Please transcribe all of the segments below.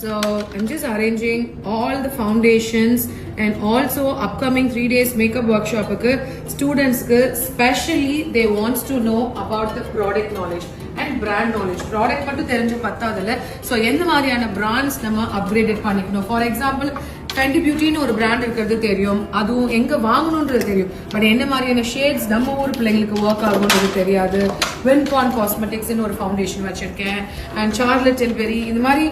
So I'm just arranging all the foundations and also upcoming 3 days makeup workshop students specially they wants to know about the product knowledge and brand knowledge. Product மட்டும் தெரிஞ்சு பத்தாதல so எந்த மாதிரியான brands நம்ம upgraded பண்ணிக்கணும். For example Fenty Beauty னு ஒரு brand இருக்கிறது தெரியும், அதுவும் எங்க வாங்கணும்ன்றது தெரியும், பட் என்ன மாதிரியான ஷேட்ஸ் நம்ம ஊர் பிள்ளைங்களுக்கு ஒர்க் ஆகும்ன்றது தெரியாது. Winpon Cosmetics னு ஒரு ஃபவுண்டேஷன் வச்சிருக்கேன் and Charlotte Tilbury இந்த மாதிரி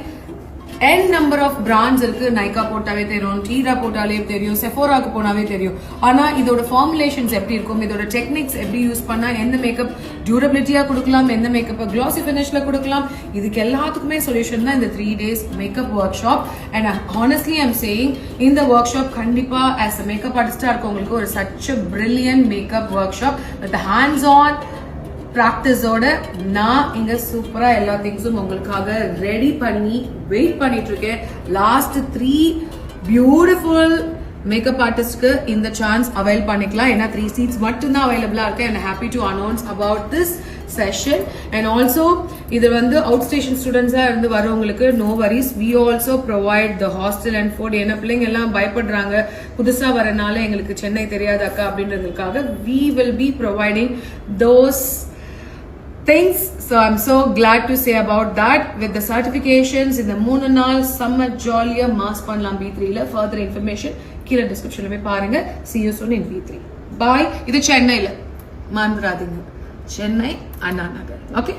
n number of brands இருக்கு. நைகா போட்டாவே தெரியும், டீரா போட்டாலே தெரியும், செஃபோராக்கு போனாவே தெரியும். ஆனா இதோட ஃபார்முலேஷன்ஸ் எப்படி இருக்கும், இதோட டெக்னிக்ஸ் எப்படி யூஸ் பண்ணா எந்த மேக்கப் டியூரபிலிட்டியா கொடுக்கலாம், எந்த மேக்கப் கிளாசி ஃபினிஷ்ல கொடுக்கலாம், இதுக்கு எல்லாத்துக்குமே சொல்யூஷன் தான் இந்த 3 days makeup workshop. And honestly I am saying இந்த ஒர்க் ஷாப் கண்டிப்பா ஆஸ் அ மேக்கப் ஆர்டிஸ்டா இருக்கவங்களுக்கு ஒரு such a brilliant makeup workshop with hands on பிராக்டிஸோட நான் இங்க சூப்பரா எல்லா திங்ஸும் உங்களுக்காக ரெடி பண்ணி வெயிட் பண்ணிட்டு இருக்கேன். லாஸ்ட் 3 பியூட்டிஃபுல் மேக்கப் ஆர்டிஸ்ட்க்கு இந்த சான்ஸ் அவைல் பண்ணிக்கலாம். ஏன்னா 3 சீட்ஸ் மட்டும் தான் அவைலபிளா இருக்கு. And happy to announce about this session. And also இது வந்து அவுட் ஸ்டேஷன் ஸ்டூடெண்ட்ஸா இருந்து வரவங்களுக்கு no worries, we also provide the hostel and food. ஏன்னா பிள்ளைங்க எல்லாம் பயப்படுறாங்க புதுசா வரனால எங்களுக்கு சென்னை தெரியாது அக்கா அப்படின்றதுக்காக we will be providing those things. So I'm so glad to say about that. With the certifications in the 3 நாள் summer jolly mass பண்ணலாம் B3 ல. Further information கீழ descriptionல போய் பாருங்க. See you soon in B3. Bye. இது சென்னையில மறந்துடாதீங்க, Chennai Anna Nagar. Okay.